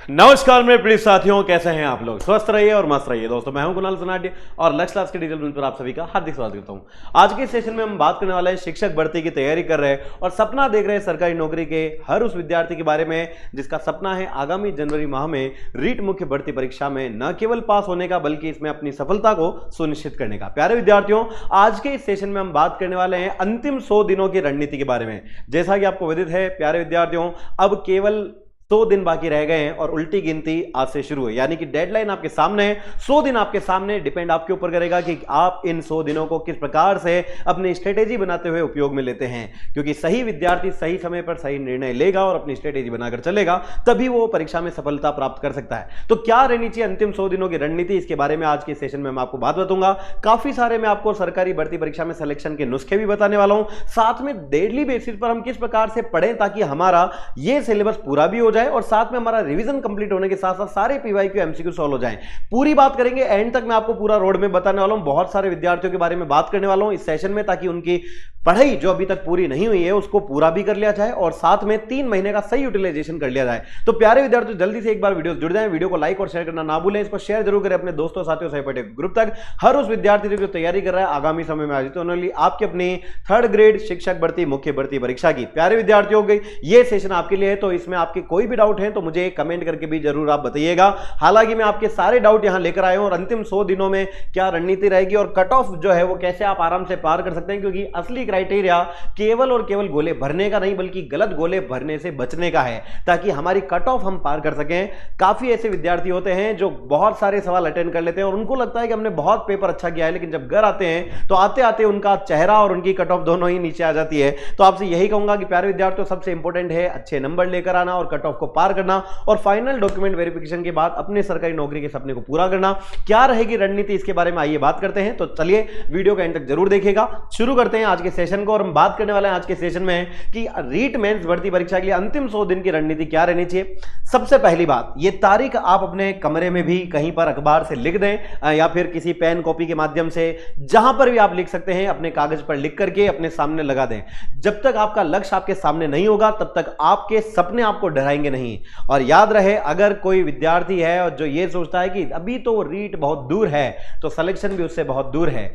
नमस्कार मेरे प्रिय साथियों, कैसे हैं आप लोग। स्वस्थ रहिए और मस्त रहिए दोस्तों। मैं हूं कुणाल सनाटी और लक्ष्य क्लास के डिजिटल पर आप सभी का हार्दिक स्वागत करता हूं। आज के सेशन में हम बात करने वाले हैं शिक्षक भर्ती की तैयारी कर रहे हैं और सपना देख रहे हैं सरकारी नौकरी के हर उस विद्यार्थी के बारे में जिसका सपना है आगामी जनवरी माह में रीट मुख्य भर्ती परीक्षा में न केवल पास होने का बल्कि इसमें अपनी सफलता को सुनिश्चित करने का। प्यारे विद्यार्थियों, आज के इस सेशन में हम बात करने वाले हैं अंतिम 100 दिनों की रणनीति के बारे में। जैसा कि आपको विदित है प्यारे विद्यार्थियों, अब केवल 100 दिन बाकी रह गए हैं और उल्टी गिनती आज से शुरू है, यानी कि डेडलाइन आपके सामने है। 100 दिन आपके सामने, डिपेंड आपके ऊपर करेगा कि आप इन 100 दिनों को किस प्रकार से अपनी स्ट्रेटेजी बनाते हुए उपयोग में लेते हैं, क्योंकि सही विद्यार्थी सही समय पर सही निर्णय लेगा और अपनी स्ट्रेटेजी बनाकर चलेगा, तभी वो परीक्षा में सफलता प्राप्त कर सकता है। तो क्या रहनी चाहिए अंतिम 100 दिनों की रणनीति, इसके बारे में आज के सेशन में मैं आपको बात बताऊंगा। काफी सारे मैं आपको सरकारी भर्ती परीक्षा में सिलेक्शन के नुस्खे भी बताने वाला हूं, साथ में डेली बेसिस पर हम किस प्रकार से पढ़ें ताकि हमारा ये सिलेबस पूरा भी हो जाए और साथ में हमारा रिवीजन कंप्लीट होने के साथ साथ सारे पीवाईक्यू एमसीक्यू सॉल्व हो जाएं। पूरी बात करेंगे, एंड तक मैं आपको पूरा रोड मैप बताने वाला हूं। बहुत सारे विद्यार्थियों के बारे में बात करने वाला हूं इस सेशन में, ताकि उनकी पढ़ाई जो अभी तक पूरी नहीं हुई है उसको पूरा भी कर लिया जाए और साथ में 3 महीने का सही यूटिलाइजेशन कर लिया जाए। तो प्यारे विद्यार्थियों, जल्दी से एक बार वीडियो जुड़ जाएं, वीडियो को लाइक और शेयर करना ना भूलें, इसको शेयर जरूर करें अपने दोस्तों साथियों सहपाठी ग्रुप तक। हर उस विद्यार्थी जो तैयारी कर रहा है आगामी समय में आयोजित होने वाली आपकी अपनी 3rd ग्रेड शिक्षक भर्ती मुख्य भर्ती परीक्षा की। प्यारे विद्यार्थियों के ये सेशन आपके लिए है, तो इसमें आपके कोई भी डाउट है तो मुझे कमेंट करके भी जरूर आप बताइएगा। हालांकि मैं आपके सारे डाउट यहां लेकर आया हूं और अंतिम 100 दिनों में क्या रणनीति रहेगी और कट ऑफ जो है वो कैसे आप आराम से पार कर सकते हैं, क्योंकि असली क्राइटेरिया केवल और केवल गोले भरने का नहीं बल्कि गलत गोले भरने से बचने का है, ताकि हमारी कट ऑफ हम पार कर सकें। काफी ऐसे विद्यार्थी होते हैं जो बहुत सारे सवाल अटेंड कर लेते हैं और उनको लगता है कि हमने बहुत पेपर अच्छा किया है, लेकिन जब घर आते हैं तो आते आते उनका चेहरा और उनकी कट ऑफ दोनों ही नीचे आ जाती है। तो आपसे यही कहूंगा कि प्यारे विद्यार्थियों, सबसे इंपॉर्टेंट है अच्छे नंबर लेकर आना और कट ऑफ को पार करना और फाइनल डॉक्यूमेंट वेरिफिकेशन के बाद अपने सरकारी नौकरी के सपने को पूरा करना। क्या रहेगी रणनीति, इसके बारे में आइए बात करते हैं। तो चलिए वीडियो का एंड तक जरूर देखिएगा। शुरू करते हैं आज के सेशन को और हम बात करने वाले हैं आज के सेशन में कि रीट मेंस भर्ती परीक्षा के लिए अंतिम 100 दिन की रणनीति क्या रहनी चाहिए। सबसे पहली बात, ये तारीख आप अपने कमरे में भी कहीं पर अखबार से लिख दें या फिर किसी पेन कॉपी के माध्यम से, जहां पर भी आप लिख सकते हैं अपने कागज पर लिख करके अपने सामने लगा दें। जब तक आपका लक्ष्य आपके सामने नहीं होगा तब तक आपके सपने आपको डराएंगे नहीं। और याद रहे, अगर कोई विद्यार्थी है और जो ये सोचता है कि अभी तो रीट बहुत दूर है तो सिलेक्शन भी उससे बहुत दूर है,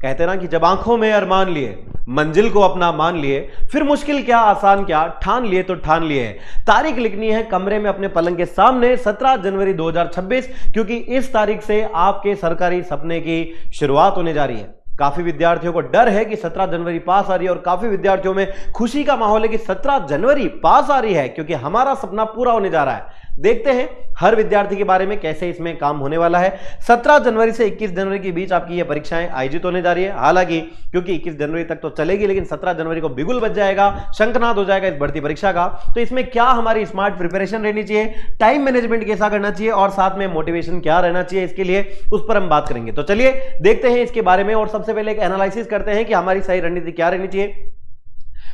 कहते ना कि जब आंखों में अरमान लिए मंजिल को अपना मान लिए, फिर मुश्किल क्या आसान क्या, ठान लिए तो ठान लिए। तारीख लिखनी है कमरे में अपने पलंग के सामने 17 जनवरी 2026, क्योंकि इस तारीख से आपके सरकारी सपने की शुरुआत होने जा रही है। काफी विद्यार्थियों को डर है कि 17 जनवरी पास आ रही है और काफी विद्यार्थियों में खुशी का माहौल है कि 17 जनवरी पास आ रही है, क्योंकि हमारा सपना पूरा होने जा रहा है। देखते हैं हर विद्यार्थी के बारे में कैसे इसमें काम होने वाला है। 17 जनवरी से 21 जनवरी के बीच आपकी ये परीक्षाएं आयोजित होने जा रही है। हालांकि क्योंकि 21 जनवरी तक तो चलेगी, लेकिन 17 जनवरी को बिगुल बज जाएगा, शंखनाद हो जाएगा इस भर्ती परीक्षा का। तो इसमें क्या हमारी स्मार्ट प्रिपरेशन रहनी चाहिए, टाइम मैनेजमेंट कैसा करना चाहिए और साथ में मोटिवेशन क्या रहना चाहिए, इसके लिए उस पर हम बात करेंगे। तो चलिए देखते हैं इसके बारे में और सबसे पहले एक एनालिसिस करते हैं कि हमारी सही रणनीति क्या रहनी चाहिए।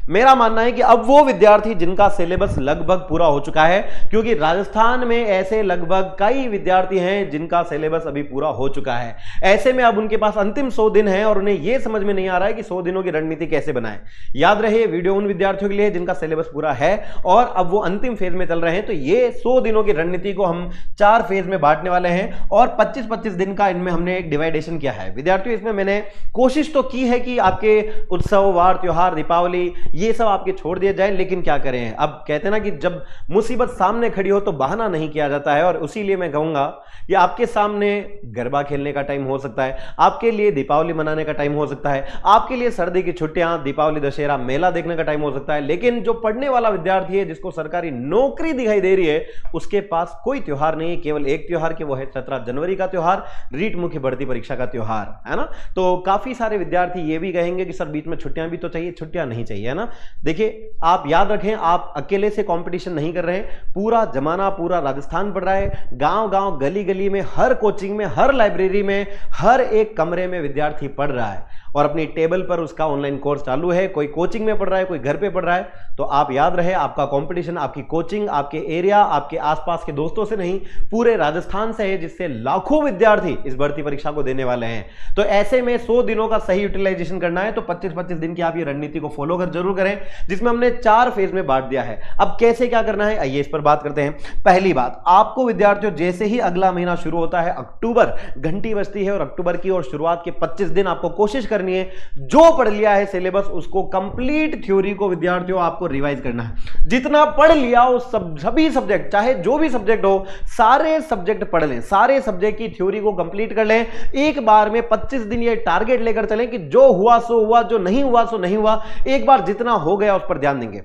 मेरा मानना है कि अब वो विद्यार्थी जिनका सिलेबस लगभग पूरा हो चुका है, क्योंकि राजस्थान में ऐसे लगभग कई विद्यार्थी हैं जिनका सिलेबस अभी पूरा हो चुका है। ऐसे में अब उनके पास अंतिम 100 दिन है और उन्हें यह समझ में नहीं आ रहा है कि 100 दिनों की रणनीति कैसे बनाएं। याद रहे, वीडियो उन विद्यार्थियों के लिए जिनका सिलेबस पूरा है और अब वो अंतिम फेज में चल रहे हैं। तो ये 100 दिनों की रणनीति को हम 4 फेज में बांटने वाले हैं और 25-25 दिन का इनमें हमने एक डिवाइडेशन किया है। विद्यार्थियों, इसमें मैंने कोशिश तो की है कि आपके उत्सव, वार, त्योहार, दीपावली ये सब आपके छोड़ दिए जाए, लेकिन क्या करें, अब कहते हैं ना कि जब मुसीबत सामने खड़ी हो तो बहाना नहीं किया जाता है। और उसी लिए मैं कहूंगा कि आपके सामने गरबा खेलने का टाइम हो सकता है, आपके लिए दीपावली मनाने का टाइम हो सकता है, आपके लिए सर्दी की छुट्टियां, दीपावली, दशहरा, मेला देखने का टाइम हो सकता है, लेकिन जो पढ़ने वाला विद्यार्थी है जिसको सरकारी नौकरी दिखाई दे रही है उसके पास कोई त्योहार नहीं है, केवल एक त्योहार के वो है 17 जनवरी का त्योहार, रीट मुख्य भर्ती परीक्षा का त्योहार, है ना। तो काफी सारे विद्यार्थी ये भी कहेंगे कि सर बीच में छुट्टियां भी तो चाहिए, छुट्टियां नहीं चाहिए, है ना। देखिए, आप याद रखें, आप अकेले से कंपटीशन नहीं कर रहे हैं, पूरा जमाना, पूरा राजस्थान पढ़ रहा है। गांव गांव, गली गली में, हर कोचिंग में, हर लाइब्रेरी में, हर एक कमरे में विद्यार्थी पढ़ रहा है और अपनी टेबल पर उसका ऑनलाइन कोर्स चालू है। कोई कोचिंग में पढ़ रहा है, कोई घर पे पढ़ रहा है, तो आप याद रहे आपका कंपटीशन आपकी कोचिंग, आपके एरिया, आपके आसपास के दोस्तों से नहीं, पूरे राजस्थान से है, जिससे लाखों विद्यार्थी इस भर्ती परीक्षा को देने वाले हैं। तो ऐसे में 100 दिनों का सही यूटिलाइजेशन करना है, तो 25-25 दिन की आप ये रणनीति को फॉलो कर जरूर करें, जिसमें हमने 4 फेज में बांट दिया है। अब कैसे क्या करना है, आइए इस पर बात करते हैं। पहली बात, आपको विद्यार्थियों जैसे ही अगला महीना शुरू होता है, अक्टूबर घंटी बजती है और अक्टूबर की और शुरुआत के 25 दिन आपको कोशिश करनी है जो पढ़ लिया है सिलेबस उसको कंप्लीट थ्योरी को विद्यार्थियों आपको रिवाइज करना है। जितना पढ़ लिया उस सभी सब्जेक्ट, चाहे जो भी सब्जेक्ट हो, सारे सब्जेक्ट पढ़ लें, सारे सब्जेक्ट की थ्योरी को कंप्लीट कर लें। एक बार में 25 दिन ये टारगेट लेकर चलें कि जो हुआ सो हुआ, जो नहीं हुआ सो नहीं हुआ, एक बार जितना हो गया उस पर ध्यान देंगे।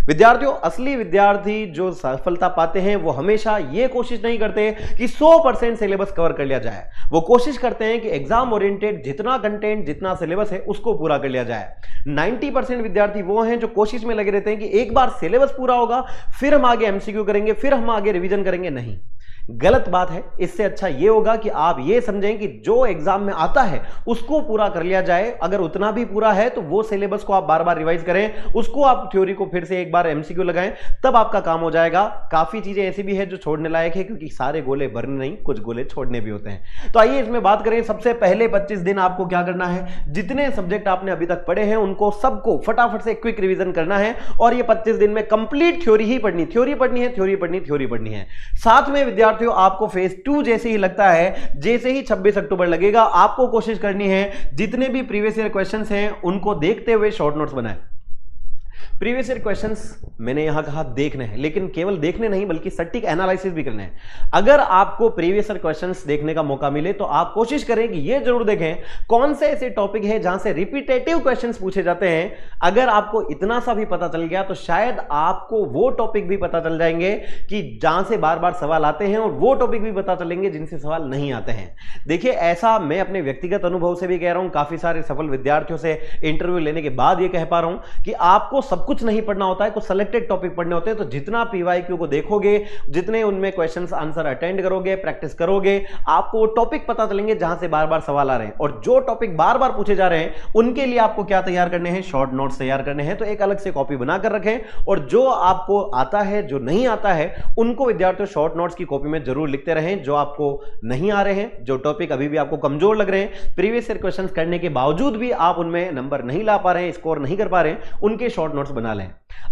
विद्यार्थियों, असली विद्यार्थी जो सफलता पाते हैं वो हमेशा ये कोशिश नहीं करते कि 100% सिलेबस कवर कर लिया जाए। वो कोशिश करते हैं कि एग्जाम ओरिएंटेड जितना कंटेंट, जितना सिलेबस है उसको पूरा कर लिया जाए। 90% विद्यार्थी वो हैं जो कोशिश में लगे रहते हैं कि एक बार सिलेबस पूरा होगा फिर हम आगे एमसीक्यू करेंगे, फिर हम आगे रिवीजन करेंगे। नहीं, गलत बात है। इससे अच्छा यह होगा कि आप यह समझें कि जो एग्जाम में आता है उसको पूरा कर लिया जाए। अगर उतना भी पूरा है तो वो सिलेबस को आप बार बार रिवाइज करें, उसको आप थ्योरी को फिर से एक बार एमसीक्यू लगाएं, तब आपका काम हो जाएगा। काफी चीजें ऐसी भी है जो छोड़ने लायक है, क्योंकि सारे गोले भरने नहीं, कुछ गोले छोड़ने भी होते हैं। तो आइए इसमें बात करें। सबसे पहले 25 दिन आपको क्या करना है, जितने सब्जेक्ट आपने अभी तक पढ़े हैं उनको सबको फटाफट से क्विक रिवीजन करना है, और ये 25 दिन में कंप्लीट थ्योरी ही पढ़नी, थ्योरी पढ़नी है, थ्योरी पढ़नी है। साथ में विद्यार्थियों, आपको फेज 2 जैसे ही लगता है, जैसे ही 26 अक्टूबर लगेगा, आपको कोशिश करनी है जितने भी प्रीवियस ईयर क्वेश्चंस हैं उनको देखते हुए शॉर्ट नोट्स बनाएं। प्रीवियस ईयर क्वेश्चंस मैंने यहां कहा देखने हैं, लेकिन केवल देखने नहीं बल्कि सटीक एनालिसिस भी करना है। अगर आपको प्रीवियस ईयर क्वेश्चंस देखने का मौका मिले तो आप कोशिश करें कि यह जरूर देखें कौन से ऐसे टॉपिक हैं जहां से रिपीटेटिव क्वेश्चंस पूछे जाते हैं। अगर आपको इतना सा भी पता चल गया तो शायद आपको वो टॉपिक भी पता चल जाएंगे कि जहां से बार बार सवाल आते हैं, और वो टॉपिक भी पता चलेंगे जिनसे सवाल नहीं आते हैं। देखिए, ऐसा मैं अपने व्यक्तिगत अनुभव से भी कह रहा हूं, काफी सारे सफल विद्यार्थियों से इंटरव्यू लेने के बाद यह कह पा रहा हूं कि आपको सब कुछ नहीं पढ़ना होता है, कुछ सिलेक्टेड टॉपिक पढ़ने होते हैं। तो जितना पीवाईक्यू को देखोगे, जितने उनमें क्वेश्चंस आंसर अटेंड करोगे, प्रैक्टिस करोगे, आपको वो टॉपिक पता चलेंगे जहां से बार बार सवाल आ रहे हैं। और जो टॉपिक बार बार पूछे जा रहे हैं उनके लिए आपको क्या तैयार करने हैं, शॉर्ट नोट्स तैयार करने हैं। तो एक अलग से कॉपी बनाकर रखें, और जो आपको आता है, जो नहीं आता है, उनको विद्यार्थियों शॉर्ट नोट्स की कॉपी में जरूर लिखते रहें। जो आपको नहीं आ रहे हैं, जो टॉपिक अभी भी आपको कमजोर लग रहे हैं, प्रीवियस ईयर क्वेश्चंस करने के बावजूद भी आप उनमें नंबर नहीं ला पा रहे हैं, स्कोर नहीं कर पा रहे हैं, उनके शॉर्ट नोट्स बना लें।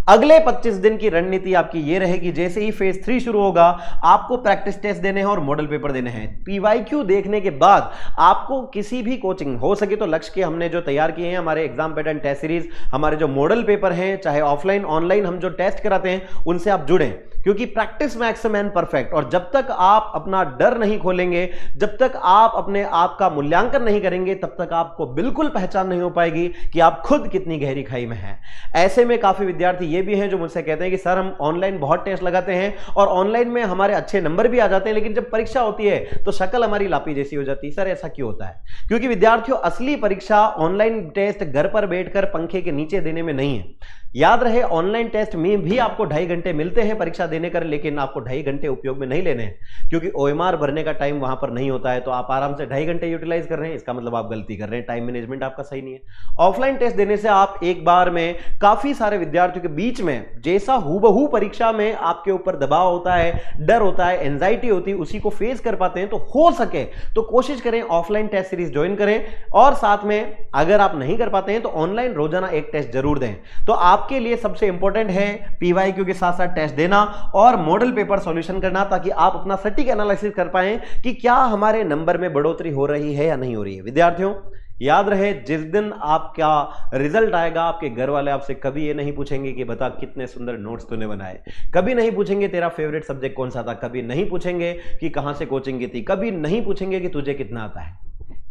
अगले 25 दिन की रणनीति आपकी यह रहेगी, जैसे ही फेज 3 शुरू होगा आपको प्रैक्टिस टेस्ट देने हैं और मॉडल पेपर देने हैं। पीवाईक्यू देखने के बाद आपको किसी भी कोचिंग, हो सके तो लक्ष्य के हमने जो तैयार किए हैं, हमारे एग्जाम पैटर्न टेस्ट सीरीज, हमारे जो मॉडल पेपर हैं, चाहे ऑफलाइन ऑनलाइन हम जो टेस्ट कराते हैं, उनसे आप जुड़ें, क्योंकि प्रैक्टिस मैक्स मैन परफेक्ट। और जब तक आप अपना डर नहीं खोलेंगे, जब तक आप अपने आप का मूल्यांकन नहीं करेंगे, तब तक आपको बिल्कुल पहचान नहीं हो पाएगी कि आप खुद कितनी गहरी खाई में हैं। ऐसे में काफी विद्यार्थी ये भी हैं जो मुझसे कहते हैं कि सर हम ऑनलाइन बहुत टेस्ट लगाते हैं और ऑनलाइन में हमारे अच्छे नंबर भी आ जाते हैं, लेकिन जब परीक्षा होती है तो शक्ल हमारी लापी जैसी हो जाती है। सर ऐसा क्यों होता है? क्योंकि विद्यार्थियों, असली परीक्षा ऑनलाइन टेस्ट घर पर बैठकर पंखे के नीचे देने में नहीं है। याद रहे, ऑनलाइन टेस्ट में भी आपको 2.5 घंटे मिलते हैं परीक्षा देने कर, लेकिन आपको 2.5 घंटे उपयोग में नहीं लेने हैं, क्योंकि ओएमआर भरने का टाइम वहां पर नहीं होता है। तो आप आराम से 2.5 घंटे यूटिलाइज कर रहे हैं, इसका मतलब आप गलती कर रहे हैं, टाइम मैनेजमेंट आपका सही नहीं है। ऑफलाइन टेस्ट देने से आप एक बार में काफी सारे विद्यार्थियों के बीच में जैसा हूबहू परीक्षा में आपके ऊपर दबाव होता है, डर होता है, एंजाइटी होती है, उसी को फेस कर पाते हैं। तो हो सके तो कोशिश करें ऑफलाइन टेस्ट सीरीज ज्वाइन करें, और साथ में अगर आप नहीं कर पाते हैं तो ऑनलाइन रोजाना एक टेस्ट जरूर दें। तो आपके लिए सबसे इंपॉर्टेंट है पीवाईक्यू के साथ साथ टेस्ट देना और मॉडल पेपर सॉल्यूशन करना, ताकि आप अपना सटीक एनालिसिस कर पाएं कि क्या हमारे नंबर में बढ़ोतरी हो रही है या नहीं हो रही है। विद्यार्थियों, याद रहे, जिस दिन आपका रिजल्ट आएगा, आपके घर वाले आपसे कभी ये नहीं पूछेंगे कि बता कितने सुंदर नोट्स तूने बनाए, कभी नहीं पूछेंगे तेरा फेवरेट सब्जेक्ट कौन सा था, कभी नहीं पूछेंगे कि कहां से कोचिंग की थी, कभी नहीं पूछेंगे कि तुझे कितना आता है।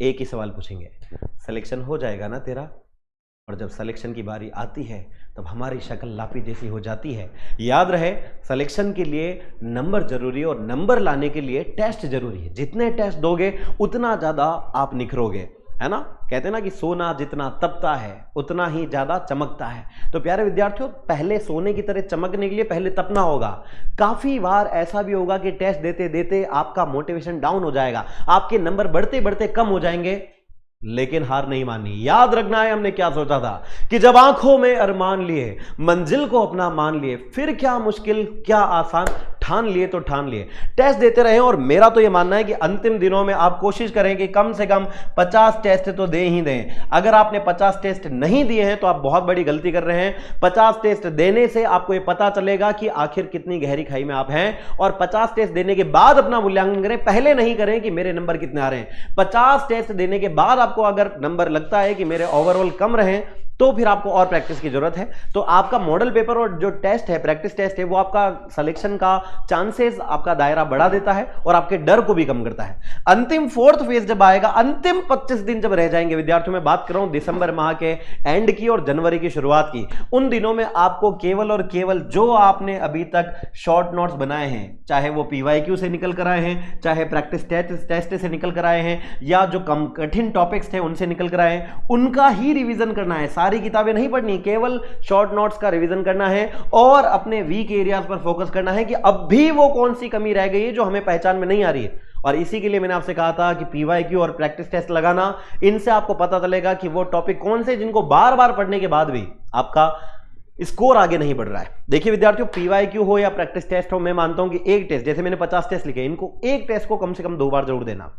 एक ही सवाल पूछेंगे, सिलेक्शन हो जाएगा ना तेरा? और जब सिलेक्शन की बारी आती है तब हमारी शक्ल लापी जैसी हो जाती है। याद रहे, सिलेक्शन के लिए नंबर जरूरी है और नंबर लाने के लिए टेस्ट जरूरी है। जितने टेस्ट दोगे उतना ज्यादा आप निखरोगे, है ना? कहते हैं ना कि सोना जितना तपता है उतना ही ज्यादा चमकता है। तो प्यारे विद्यार्थियों, पहले सोने की तरह चमकने के लिए पहले तपना होगा। काफी बार ऐसा भी होगा कि टेस्ट देते देते आपका मोटिवेशन डाउन हो जाएगा, आपके नंबर बढ़ते बढ़ते कम हो जाएंगे, लेकिन हार नहीं मानी। याद रखना है हमने क्या सोचा था कि जब आंखों में अरमान लिए, मंजिल को अपना मान लिए, फिर क्या मुश्किल क्या आसान, ठान लिए तो ठान लिए। टेस्ट देते रहे और मेरा तो यह मानना है कि अंतिम दिनों में आप कोशिश करें कि कम से कम 50 टेस्ट तो दे ही दें। अगर आपने 50 टेस्ट नहीं दिए हैं तो आप बहुत बड़ी गलती कर रहे हैं। 50 टेस्ट देने से आपको यह पता चलेगा कि आखिर कितनी गहरी खाई में आप हैं, और 50 टेस्ट देने के बाद अपना मूल्यांकन करें। पहले नहीं करें कि मेरे नंबर कितने आ रहे हैं। 50 टेस्ट देने के बाद आपको अगर नंबर लगता है कि मेरे ओवरऑल कम रहे तो फिर आपको और प्रैक्टिस की जरूरत है। तो आपका मॉडल पेपर और जो टेस्ट है, प्रैक्टिस टेस्ट है, वो आपका सिलेक्शन का चांसेस, आपका दायरा बढ़ा देता है और आपके डर को भी कम करता है। अंतिम 4th फेज जब आएगा, अंतिम 25 दिन जब रह जाएंगे विद्यार्थियों, में बात कर रहा हूं दिसंबर माह के एंड की और जनवरी की शुरुआत की, उन दिनों में आपको केवल और केवल जो आपने अभी तक शॉर्ट नोट्स बनाए हैं, चाहे वो PYQ से निकल कर आए हैं, चाहे प्रैक्टिस टेस्ट से निकल कर आए हैं, या जो कम कठिन टॉपिक्स थे उनसे निकल कर आए हैं, उनका ही रिवीजन करना है। सारी किताबें नहीं पढ़नी, केवल शॉर्ट नोट्स का रिवीजन करना है और अपने वीक एरियाज पर फोकस करना है कि अब भी वो कौन सी कमी रह गई है जो हमें पहचान में नहीं आ रही है। और इसी के लिए मैंने आपसे कहा था कि PYQ और प्रैक्टिस टेस्ट लगाना, इनसे आपको पता चलेगा कि वो टॉपिक कौन से जिनको बार बार पढ़ने के बाद भी आपका स्कोर आगे नहीं बढ़ रहा है। देखिए विद्यार्थियों, PYQ हो या प्रैक्टिस टेस्ट हो, मैं मानता हूं कि एक टेस्ट, जैसे मैंने 50 टेस्ट लिखे, इनको एक टेस्ट को कम से कम 2 बार जरूर देना।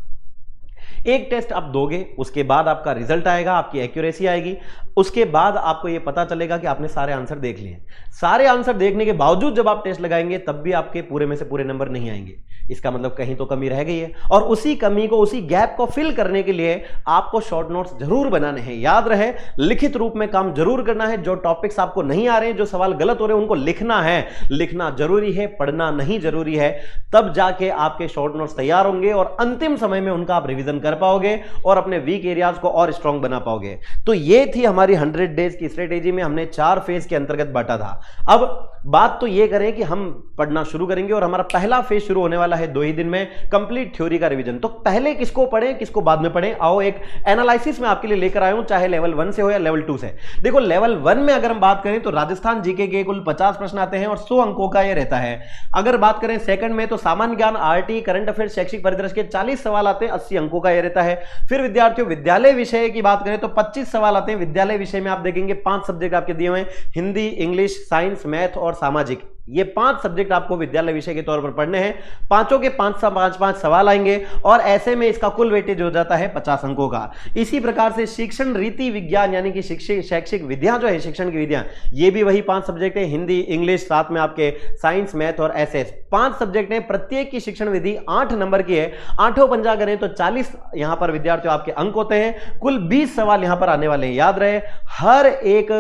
एक टेस्ट आप दोगे, उसके बाद आपका रिजल्ट आएगा, आपकी एक्यूरेसी आएगी, उसके बाद आपको यह पता चलेगा कि आपने सारे आंसर देख लिए। सारे आंसर देखने के बावजूद जब आप टेस्ट लगाएंगे तब भी आपके पूरे में से पूरे नंबर नहीं आएंगे। इसका मतलब कहीं तो कमी रह गई है, और उसी कमी को, उसी गैप को फिल करने के लिए आपको शॉर्ट नोट्स जरूर बनाने हैं। याद रहे, लिखित रूप में काम जरूर करना है। जो टॉपिक्स आपको नहीं आ रहे हैं, जो सवाल गलत हो रहे हैं, उनको लिखना है। लिखना जरूरी है, पढ़ना नहीं जरूरी है। तब जाके आपके शॉर्ट नोट्स तैयार होंगे और अंतिम समय में उनका आप रिवीजन कर पाओगे और अपने वीक एरियाज को और स्ट्रांग बना पाओगे। तो ये थी हमारी 100 डेज की स्ट्रेटेजी में हमने 4 फेज के अंतर्गत बांटा था। अब बात तो ये करें कि हम पढ़ना शुरू करेंगे और हमारा पहला फेज शुरू होने वाला है 2 ही दिन में, कंप्लीट थ्योरी का रिवीजन। तो पहले किसको पढ़ें, किसको बाद में पढ़ें, आओ एक एनालिसिस में आपके लिए लेकर आया हूं, चाहे लेवल 1 से हो या लेवल 2 से। देखो लेवल 1 में अगर हम बात करें तो राजस्थान जीके के कुल 50 प्रश्न आते हैं और 100 अंकों का ये रहता है। अगर बात करें सेकंड में तो सामान्य ज्ञान, RT, करंट अफेयर्स, शैक्षिक परिदृश्य के 40 सवाल आते हैं, 80 अंकों का ये रहता है। फिर विद्यार्थियों विद्यालय विषय की बात करें तो 25 सवाल आते हैं। विद्यालय विषय में आप देखेंगे 5 सब्जेक्ट आपके दिए हुए हैं, हिंदी, इंग्लिश, साइंस, मैथ और सामाजिक। ये 5 सब्जेक्ट आपको विद्यालय विषय के तौर पर पढ़ने हैं। पांचों के 5 सवाल आएंगे और ऐसे में इसका कुल वेटेज हो जाता है 50 अंकों का। इसी प्रकार से शिक्षण रीति विज्ञान यानी कि शैक्षिक विधियां जो है, शिक्षण की विधियां, ये भी वही 5 सब्जेक्ट है, हिंदी, इंग्लिश, साथ में आपके साइंस, मैथ और SS। 5 सब्जेक्ट हैं, प्रत्येक की शिक्षण विधि 8 नंबर की है। 8 पंजा करें तो 40 यहां पर विद्यार्थियों आपके अंक होते हैं। कुल 20 सवाल यहां पर आने वाले हैं। याद रहे, हर एक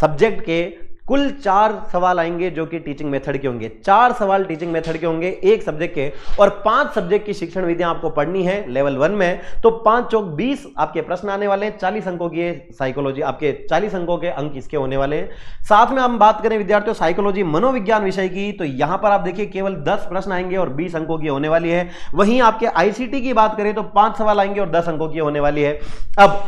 सब्जेक्ट के कुल 4 सवाल आएंगे जो कि टीचिंग मेथड के होंगे। 4 सवाल टीचिंग मेथड के होंगे एक सब्जेक्ट के, और 5 सब्जेक्ट की शिक्षण विधियां आपको पढ़नी है लेवल 1 में। तो 5 चौक 20 आपके प्रश्न आने वाले हैं। 40 अंकों की साइकोलॉजी, आपके 40 अंकों के अंक इसके होने वाले हैं। साथ में हम बात करें विद्यार्थियों साइकोलॉजी मनोविज्ञान विषय की, तो यहां पर आप देखिए केवल 10 प्रश्न आएंगे और 20 अंकों की होने वाली है। वहीं आपके ICT की बात करें तो 5 सवाल आएंगे और 10 अंकों की होने वाली है। अब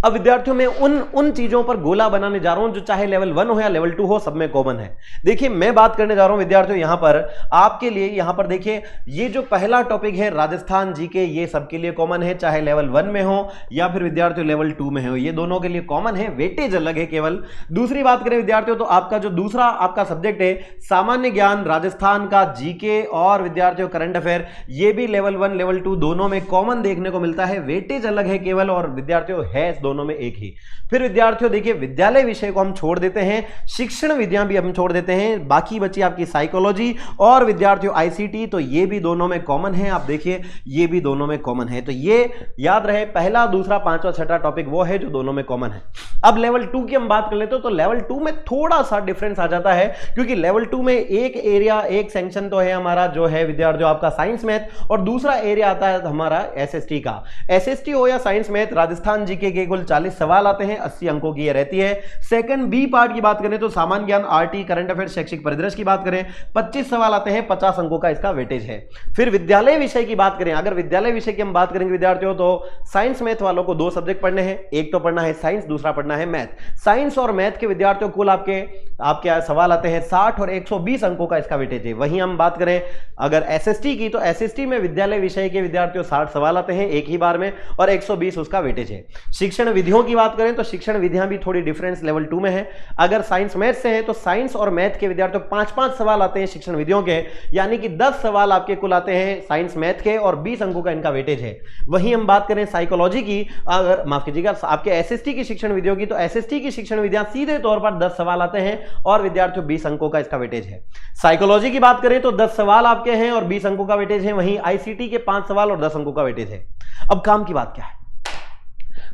विद्यार्थियों में उन चीजों पर गोला बनाने जा रहा हूं जो चाहे लेवल 1 हो या लेवल 2 हो, सब में कॉमन है। देखिए मैं बात करने जा रहा हूं विद्यार्थियों यहां पर आपके लिए, यहां पर देखिए ये जो पहला टॉपिक है राजस्थान जीके, ये सबके लिए कॉमन है, चाहे लेवल 1 में हो या फिर विद्यार्थियों लेवल 2 में हो, ये दोनों के लिए कॉमन है, वेटेज अलग है केवल। दूसरी बात करें विद्यार्थियों तो आपका जो दूसरा आपका सब्जेक्ट है सामान्य ज्ञान, राजस्थान का जीके और विद्यार्थियों करंट अफेयर, ये भी लेवल 1 लेवल 2 दोनों में कॉमन देखने को मिलता है, वेटेज अलग है केवल, और विद्यार्थियों है दोनों में एक ही। फिर विद्यार्थियों देखिए विद्यालय विषय को हम छोड़ देते हैं, शिक्षण विधियां भी हम छोड़ देते हैं, बाकी बची आपकी साइकोलॉजी और विद्यार्थियों ICT, तो ये भी दोनों में कॉमन है। आप देखिए ये भी दोनों में कॉमन है। तो ये याद रहे, पहला, दूसरा, पांचवा, छठा टॉपिक वो है जो दोनों में कॉमन है। अब लेवल 2 की हम बात कर लेते हो तो लेवल 2 में थोड़ा सा डिफरेंस आ जाता है, क्योंकि लेवल 2 में एक एरिया, एक सेक्शन तो है हमारा जो है विद्यार्थियों आपका साइंस मैथ, और दूसरा एरिया आता है हमारा SST का। SST हो या साइंस मैथ, राजस्थान जीके के कुल कुल 40 सवाल आते हैं, 80 अंकों की ये रहती है। सेकंड बी पार्ट की बात करें तो सामान्य ज्ञान, आरटी, करंट अफेयर, शैक्षिक परिदृश्य की बात करें, 25 सवाल आते हैं, 50 अंकों का इसका वेटेज है। फिर विद्यालय विषय की बात करें, अगर विद्यालय विषय की हम बात करेंगे विद्यार्थियों, तो साइंस मैथ वालों को 2 सब्जेक्ट पढ़ने हैं, एक तो पढ़ना है साइंस, दूसरा पढ़ना है मैथ। साइंस और मैथ के विद्यार्थियों कुल आपके सवाल आते हैं 60 और 120 अंकों का इसका वेटेज है। वहीं हम बात करें अगर एसएसटी की, तो एसएसटी में विद्यालय विषय के विद्यार्थियों 60 सवाल आते हैं एक ही बार में और 120 उसका वेटेज है। शिक्षण विधियों की बात करें तो शिक्षण विधियां भी थोड़ी डिफरेंस लेवल 2 में है। अगर साइंस मैथ से है तो साइंस और मैथ के विद्यार्थियों 5-5 सवाल आते हैं शिक्षण विधियों के, यानी कि 10 सवाल आपके कुल आते हैं साइंस मैथ के और 20 अंकों का इनका वेटेज है। वहीं हम बात करें साइकोलॉजी की, अगर माफ कीजिएगा आपके एसएसटी की शिक्षण विधियों की, तो एसएसटी की शिक्षण विधियां सीधे तौर पर 10 सवाल आते हैं और विद्यार्थियों 20 अंकों का इसका वेटेज है। साइकोलॉजी की बात करें तो 10 सवाल आपके हैं और 20 अंकों का वेटेज है। वहीं आईसीटी के 5 सवाल और 10 अंकों का वेटेज है। अब काम की बात क्या है?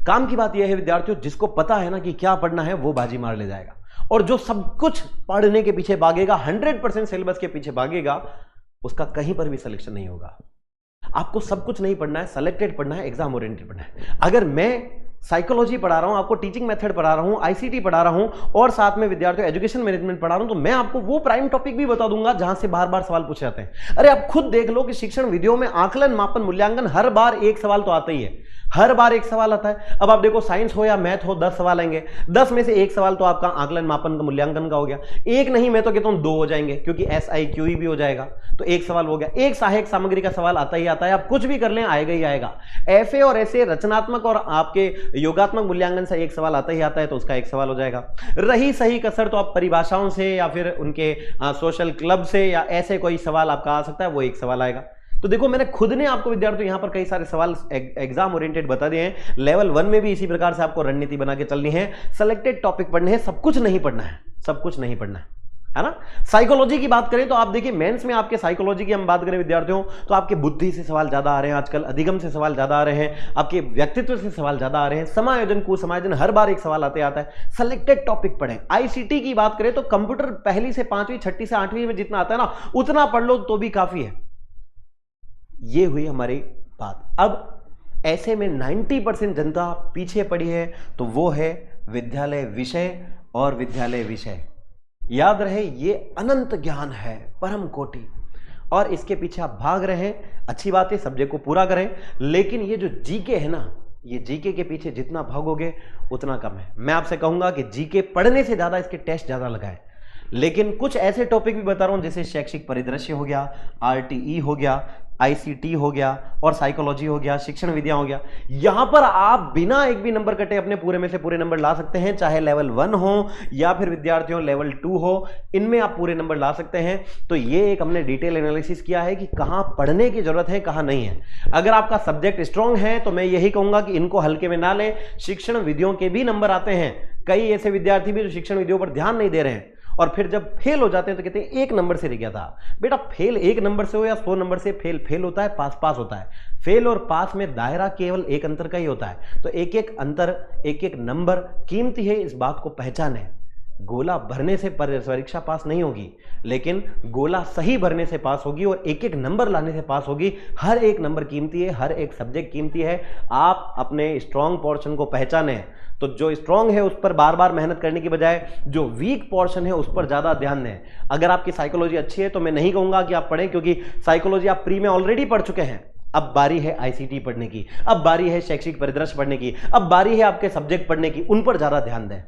काम की बात यह है विद्यार्थियों, जिसको पता है ना कि क्या पढ़ना है वो बाजी मार ले जाएगा, और जो सब कुछ पढ़ने के पीछे भागेगा, 100% सिलेबस के पीछे भागेगा, उसका कहीं पर भी सिलेक्शन नहीं होगा। आपको सब कुछ नहीं पढ़ना है, सेलेक्टेड पढ़ना है, एग्जाम ओरिएंटेड पढ़ना है। अगर मैं साइकोलॉजी पढ़ा रहा हूं, आपको टीचिंग मेथड पढ़ा रहा हूं, आईसीटी पढ़ा रहा हूं और साथ में विद्यार्थियों एजुकेशन मैनेजमेंट पढ़ा रहा हूं, तो मैं आपको वो प्राइम टॉपिक भी बता दूंगा जहां से बार बार सवाल पूछे जाते हैं। अरे आप खुद देख लो कि शिक्षण विधियों में आकलन, मापन, मूल्यांकन हर बार एक सवाल तो आता ही है, हर बार एक सवाल आता है। अब आप देखो साइंस हो या मैथ हो, 10 सवाल आएंगे, 10 में से एक सवाल तो आपका आकलन, मापन का, मूल्यांकन का हो गया। एक नहीं, मैं तो कहता हूं 2 हो जाएंगे, क्योंकि SIQE भी हो जाएगा, तो एक सवाल हो गया। एक सहायक सामग्री का सवाल आता ही आता है, आप कुछ भी कर लें आएगा ही आएगा। FA और SA रचनात्मक और आपके योगात्मक मूल्यांकन से एक सवाल आता ही आता है, तो उसका एक सवाल हो जाएगा। रही सही कसर तो आप परिभाषाओं से या फिर उनके सोशल क्लब से या ऐसे कोई सवाल आपका आ सकता है, वो एक सवाल आएगा। तो देखो मैंने खुद ने आपको विद्यार्थियों यहां पर कई सारे सवाल एग्जाम ओरिएंटेड बता दिए हैं। लेवल 1 में भी इसी प्रकार से आपको रणनीति बना के चलनी है, सेलेक्टेड टॉपिक पढ़ने हैं, सब कुछ नहीं पढ़ना है, सब कुछ नहीं पढ़ना है ना। साइकोलॉजी की बात करें तो आप देखिए मेंस में आपके साइकोलॉजी की हम बात करें विद्यार्थियों, तो आपके बुद्धि से सवाल ज्यादा आ रहे हैं आजकल, अधिगम से सवाल ज्यादा आ रहे हैं, आपके व्यक्तित्व से सवाल ज्यादा आ रहे हैं, समायोजन, कुसमायोजन हर बार एक सवाल आते आता है। सेलेक्टेड टॉपिक पढ़ें। आईसीटी की बात करें तो कंप्यूटर पहली से 5वीं, 6ठी से 8वीं में जितना आता है ना, उतना पढ़ लो तो भी काफी है। ये हुई हमारी बात। अब ऐसे में 90% जनता पीछे पड़ी है, तो वो है विद्यालय विषय और विद्यालय विषय। याद रहे ये अनंत ज्ञान है, परम कोटि, और इसके पीछे आप भाग रहे हैं। अच्छी बात है, सब्जेक्ट को पूरा करें, लेकिन ये जो जीके है ना, ये जीके के पीछे जितना भागोगे उतना कम है। मैं आपसे कहूंगा कि जीके पढ़ने से ज्यादा इसके टेस्ट ज्यादा लगाएं। लेकिन कुछ ऐसे टॉपिक भी बता रहा हूं जैसे शैक्षिक परिदृश्य हो गया, आरटीई हो गया, आईसीटी हो गया और साइकोलॉजी हो गया, शिक्षण विधियां हो गया। यहां पर आप बिना एक भी नंबर कटे अपने पूरे में से पूरे नंबर ला सकते हैं, चाहे लेवल 1 हो या फिर विद्यार्थियों लेवल 2 हो, इनमें आप पूरे नंबर ला सकते हैं। तो ये एक हमने डिटेल एनालिसिस किया है कि कहां पढ़ने की जरूरत है, कहां नहीं है। अगर आपका सब्जेक्ट स्ट्रांग है तो मैं यही कहूंगा कि इनको हल्के में ना लें। शिक्षण विधियों के भी नंबर आते हैं, कई ऐसे विद्यार्थी भी जो शिक्षण विधियों पर ध्यान नहीं दे रहे हैं और फिर जब फेल हो जाते हैं तो कहते हैं 1 नंबर से रह गया था। बेटा फेल 1 नंबर से हो या 100 नंबर से, फेल फेल होता है, पास पास होता है। फेल और पास में दायरा केवल एक अंतर का ही होता है। तो एक एक अंतर, एक एक नंबर कीमती है, इस बात को पहचानें। गोला भरने से परीक्षा पास नहीं होगी, लेकिन गोला सही भरने से पास होगी और एक एक नंबर लाने से पास होगी। हर एक नंबर कीमती है, हर एक सब्जेक्ट कीमती है। आप अपने स्ट्रॉन्ग पोर्शन को पहचानें, तो जो स्ट्रॉन्ग है उस पर बार बार मेहनत करने की बजाय जो वीक पोर्शन है उस पर ज्यादा ध्यान दें। अगर आपकी साइकोलॉजी अच्छी है तो मैं नहीं कहूंगा कि आप पढ़ें, क्योंकि साइकोलॉजी आप प्री में ऑलरेडी पढ़ चुके हैं। अब बारी है आईसीटी पढ़ने की, अब बारी है शैक्षिक परिदृश्य पढ़ने की, अब बारी है आपके सब्जेक्ट पढ़ने की, उन पर ज्यादा ध्यान दें।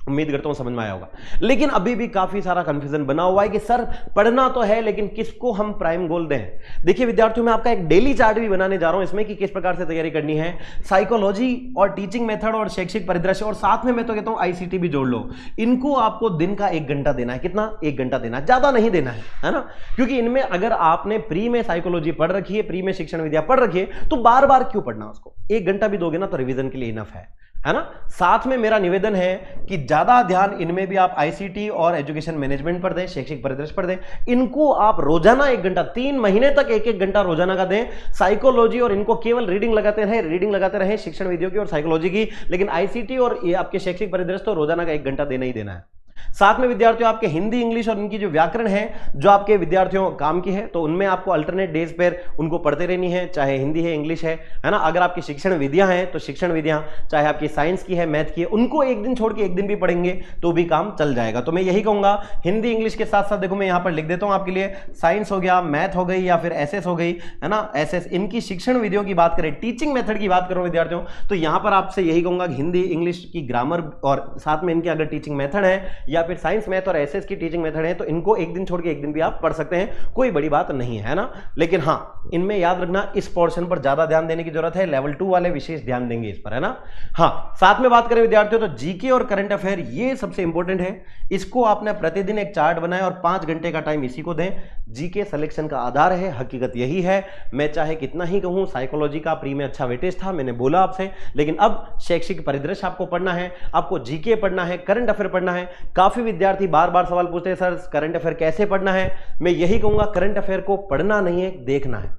उम्मीद करता हूं समझ में आया होगा। लेकिन अभी भी काफी सारा कंफ्यूजन बना हुआ है कि सर पढ़ना तो है, लेकिन किसको हम प्राइम गोल दें। देखिए विद्यार्थियों, मैं आपका एक डेली चार्ट भी बनाने जा रहा हूं इसमें कि किस प्रकार से तैयारी करनी है। साइकोलॉजी और टीचिंग मेथड और शैक्षिक परिदृश्य और साथ में मैं तो कहता हूं आईसीटी भी जोड़ लो। इनको आपको दिन का 1 घंटा देना है। कितना? 1 घंटा देना है, ज्यादा नहीं देना है ना। क्योंकि इनमें अगर आपने प्री में साइकोलॉजी पढ़ रखी है, प्री में शिक्षण विद्या पढ़ रखी है, तो बार बार क्यों पढ़ना उसको। 1 घंटा भी दोगे ना तो रिवीजन के लिए इनफ है ना। साथ में मेरा निवेदन है कि ज्यादा ध्यान इनमें भी आप आईसीटी और एजुकेशन मैनेजमेंट पर दें, शैक्षिक परिदृश्य पर दें। इनको आप रोजाना 1 घंटा, 3 महीने तक 1-1 घंटा रोजाना का दें। साइकोलॉजी और इनको केवल रीडिंग लगाते रहे शिक्षण विधियों की और साइकोलॉजी की। लेकिन आईसीटी और ये आपके शैक्षिक परिदृश्य तो रोजाना का 1 घंटा देना ही देना है। साथ में विद्यार्थियों आपके हिंदी, इंग्लिश और इनकी जो व्याकरण है जो आपके विद्यार्थियों काम की है, तो उनमें आपको अल्टरनेट डेज पर उनको पढ़ते रहनी है, चाहे हिंदी है, इंग्लिश है ना। अगर आपकी शिक्षण विधियां हैं तो शिक्षण विधियां, चाहे आपकी साइंस की है, मैथ की है, उनको एक दिन छोड़ के एक दिन भी पढ़ेंगे तो भी काम चल जाएगा। तो मैं यही कहूंगा हिंदी इंग्लिश के साथ साथ देखो मैं यहां पर लिख देता हूं आपके लिए, साइंस हो गया, मैथ हो गई या फिर एसएस हो गई, है ना, एसएस, इनकी शिक्षण विधियों की बात करें, टीचिंग मेथड की बात करो विद्यार्थियों, तो यहां पर आपसे यही कहूंगा कि हिंदी इंग्लिश की ग्रामर और साथ में इनके अगर टीचिंग मेथड है या फिर साइंस मैथ और एसएस की टीचिंग मेथड है तो इनको एक दिन छोड़ के एक दिन भी आप पढ़ सकते हैं, कोई बड़ी बात नहीं है ना। लेकिन हाँ, इनमें याद रखना इस पोर्शन पर ज्यादा ध्यान देने की जरूरत है, लेवल 2 वाले विशेष ध्यान देंगे इस पर, है ना। हाँ, साथ में बात करें विद्यार्थियों तो जीके और करंट अफेयर ये सबसे इंपॉर्टेंट है, इसको आपने प्रतिदिन एक चार्ट बनाया और 5 घंटे का टाइम इसी को दें। जीके सिलेक्शन का आधार है, हकीकत यही है। मैं चाहे कितना ही कहूं साइकोलॉजी का प्री में अच्छा वेटेज था, मैंने बोला आपसे, लेकिन अब शैक्षिक परिदृश्य आपको पढ़ना है, आपको जीके पढ़ना है, करंट अफेयर पढ़ना है। काफी विद्यार्थी बार बार सवाल पूछते हैं सर करंट अफेयर कैसे पढ़ना है। मैं यही कहूंगा करंट अफेयर को पढ़ना नहीं है, देखना है।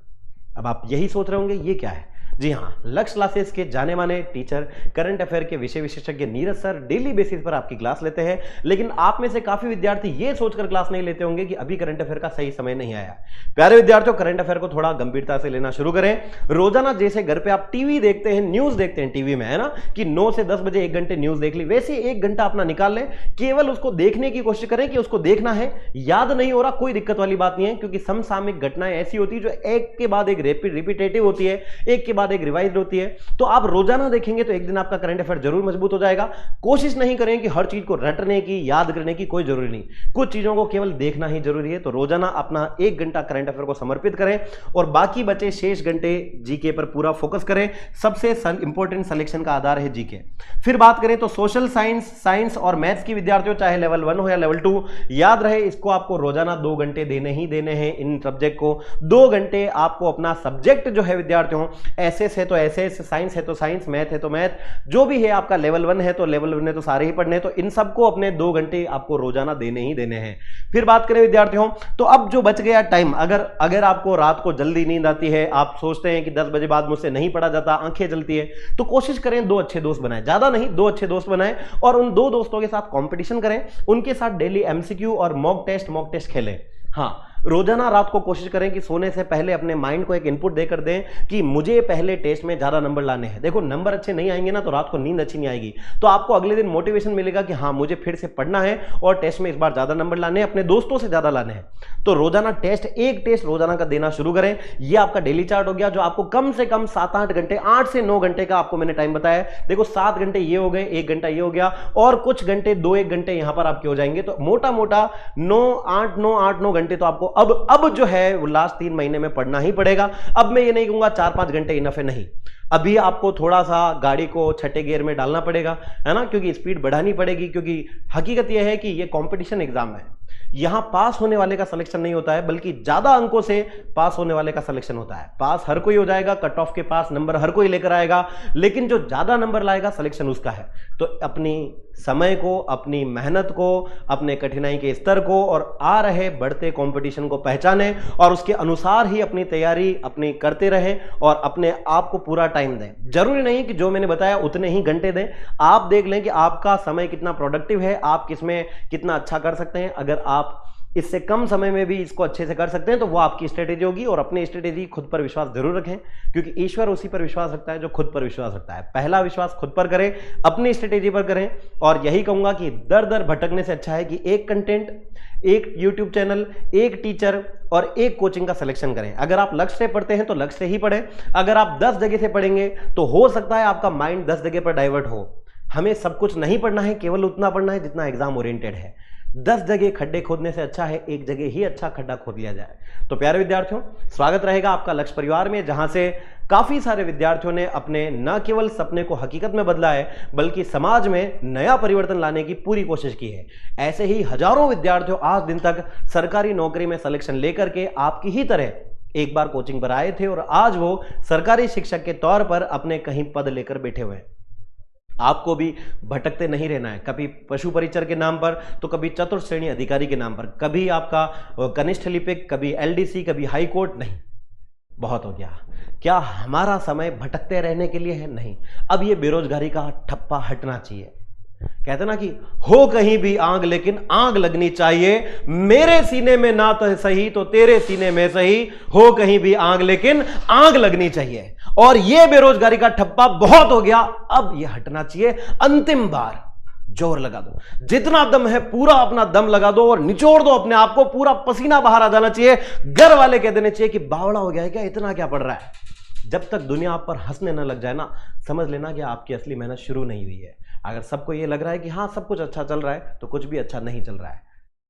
अब आप यही सोच रहे होंगे ये क्या है, जी हाँ, लक्ष्य क्लासेस के जाने माने टीचर करंट अफेयर के विषय विशेषज्ञ नीरज सर डेली बेसिस पर आपकी क्लास लेते हैं। लेकिन आप में से काफी विद्यार्थी ये सोचकर क्लास नहीं लेते होंगे कि अभी करंट अफेयर का सही समय नहीं आया। प्यारे विद्यार्थियों, करंट अफेयर को थोड़ा गंभीरता से लेना शुरू करें। रोजाना जैसे घर पे आप टीवी देखते हैं, न्यूज देखते हैं टीवी में, है ना, कि 9 से 10 बजे 1 घंटे न्यूज देख ली, वैसे 1 घंटा अपना निकाल लें, केवल उसको देखने की कोशिश करें कि उसको देखना है। याद नहीं हो रहा, कोई दिक्कत वाली बात नहीं है, क्योंकि समसामयिक घटनाएं ऐसी होती है जो एक के बाद एक रिपीटेटिव होती है, एक के बाद एक रिवाइज होती है। तो आप रोजाना देखेंगे तो एक दिन आपका करंट अफेयर जरूर मजबूत हो जाएगा। कोशिश नहीं करें कि हर चीज को रटने की, याद करने की, कोई जरूरी नहीं, कुछ चीजों को केवल देखना ही जरूरी है। तो रोजाना अपना 1 घंटा करंट अफेयर को समर्पित करें और बाकी बचे शेष घंटे जीके पर पूरा फोकस करें। सबसे इंपॉर्टेंट सिलेक्शन का आधार है जीके। फिर बात करें तो सोशल साइंस, साइंस और मैथ्स की विद्यार्थियों, चाहे लेवल 1 हो या लेवल 2, याद रहे इसको आपको रोजाना 2 घंटे देने ही देने हैं। इन सब्जेक्ट को 2 घंटे आपको अपना सब्जेक्ट जो है विद्यार्थियों, एसएस है तो एसएस, साइंस है तो साइंस, मैथ है तो मैथ, जो भी है आपका लेवल 1 है तो लेवल 1 है तो सारे ही पढ़ने हैं। तो इन सबको अपने 2 घंटे आपको रोजाना देने ही देने हैं। फिर बात करें विद्यार्थियों तो अब जो बच गया टाइम, अगर आपको रात को जल्दी नींद आती है, आप सोचते हैं कि 10 बजे बाद मुझसे नहीं पढ़ा जाता, आंखें जलती है, तो कोशिश करें 2 अच्छे दोस्त बनाएं, ज्यादा नहीं, 2 अच्छे दोस्त बनाएं और उन 2 दोस्तों के साथ कंपटीशन करें, उनके साथ डेली एमसीक्यू और मॉक टेस्ट खेलें। हाँ, रोजाना रात को कोशिश करें कि सोने से पहले अपने माइंड को एक इनपुट देकर दें कि मुझे पहले टेस्ट में ज्यादा नंबर लाने हैं। देखो, नंबर अच्छे नहीं आएंगे ना तो रात को नींद अच्छी नहीं आएगी, तो आपको अगले दिन मोटिवेशन मिलेगा कि हाँ मुझे फिर से पढ़ना है और टेस्ट में इस बार ज्यादा नंबर लाने हैं, अपने दोस्तों से ज्यादा लाने हैं। तो रोजाना टेस्ट, एक टेस्ट रोजाना का देना शुरू करें। यह आपका डेली चार्ट हो गया जो आपको कम से कम 7-8 घंटे, 8 से 9 घंटे का आपको मैंने टाइम बताया। देखो 7 घंटे ये हो गए, 1 घंटा ये हो गया और कुछ घंटे 2-1 घंटे यहां पर आपके हो जाएंगे। तो मोटा मोटा 8-9 घंटे तो आपको अब जो है वो लास्ट 3 महीने में पढ़ना ही पड़ेगा। अब मैं ये नहीं कहूंगा 4-5 घंटे इनफ है, नहीं, अभी आपको थोड़ा सा गाड़ी को छठे गियर में डालना पड़ेगा, है ना, क्योंकि स्पीड बढ़ानी पड़ेगी। क्योंकि हकीकत यह है कि ये कंपटीशन एग्जाम है, यहां पास होने वाले का सिलेक्शन नहीं होता है, बल्कि ज्यादा अंकों से पास होने वाले का सिलेक्शन होता है। पास हर कोई हो जाएगा, कट ऑफ के पास नंबर हर कोई लेकर आएगा, लेकिन जो ज्यादा नंबर लाएगा सिलेक्शन उसका है। तो अपनी समय को, अपनी मेहनत को, अपने कठिनाई के स्तर को और आ रहे बढ़ते कंपटीशन को पहचानें और उसके अनुसार ही अपनी तैयारी अपनी करते रहें और अपने आप को पूरा टाइम दें। जरूरी नहीं कि जो मैंने बताया उतने ही घंटे दें, आप देख लें कि आपका समय कितना प्रोडक्टिव है, आप किसमें कितना अच्छा कर सकते हैं। अगर आप इससे कम समय में भी इसको अच्छे से कर सकते हैं तो वो आपकी स्ट्रेटेजी होगी। और अपनी स्ट्रेटेजी खुद पर विश्वास जरूर रखें, क्योंकि ईश्वर उसी पर विश्वास रखता है जो खुद पर विश्वास रखता है। पहला विश्वास खुद पर करें, अपनी स्ट्रेटेजी पर करें। और यही कहूंगा कि दर दर भटकने से अच्छा है कि एक कंटेंट, एक यूट्यूब चैनल, एक टीचर और एक कोचिंग का सिलेक्शन करें। अगर आप लक्ष्य से पढ़ते हैं तो लक्ष्य से ही पढ़ें। अगर आप 10 जगह से पढ़ेंगे तो हो सकता है आपका माइंड 10 जगह पर डाइवर्ट हो। हमें सब कुछ नहीं पढ़ना है, केवल उतना पढ़ना है जितना एग्जाम ओरिएंटेड है। 10 जगह खड्डे खोदने से अच्छा है एक जगह ही अच्छा खड्डा खोद लिया जाए। तो प्यारे विद्यार्थियों, स्वागत रहेगा आपका लक्ष्य परिवार में, जहां से काफी सारे विद्यार्थियों ने अपने न केवल सपने को हकीकत में बदला है, बल्कि समाज में नया परिवर्तन लाने की पूरी कोशिश की है। ऐसे ही हजारों विद्यार्थियों आज दिन तक सरकारी नौकरी में सिलेक्शन लेकर के आपकी ही तरह एक बार कोचिंग पर आए थे और आज वो सरकारी शिक्षक के तौर पर अपने कहीं पद लेकर बैठे हुए हैं। आपको भी भटकते नहीं रहना है, कभी पशु परिचर के नाम पर तो कभी चतुर्थ श्रेणी अधिकारी के नाम पर, कभी आपका कनिष्ठ लिपिक, कभी एलडीसी, कभी हाई कोर्ट। नहीं, बहुत हो गया। क्या हमारा समय भटकते रहने के लिए है? नहीं। अब ये बेरोजगारी का ठप्पा हटना चाहिए। कहते ना कि हो कहीं भी आग लेकिन आग लगनी चाहिए, मेरे सीने में ना तो सही तो तेरे सीने में सही, हो कहीं भी आग लेकिन आग लगनी चाहिए। और यह बेरोजगारी का ठप्पा बहुत हो गया, अब यह हटना चाहिए। अंतिम बार जोर लगा दो, जितना दम है पूरा अपना दम लगा दो और निचोड़ दो अपने आप को, पूरा पसीना बाहर आ जाना चाहिए। घर वाले कह देने चाहिए कि बावड़ा हो गया है क्या, इतना क्या पड़ रहा है। जब तक दुनिया आप पर हंसने न लग जाए ना, समझ लेना कि आपकी असली मेहनत शुरू नहीं हुई है। अगर सबको यह लग रहा है कि हाँ सब कुछ अच्छा चल रहा है, तो कुछ भी अच्छा नहीं चल रहा है।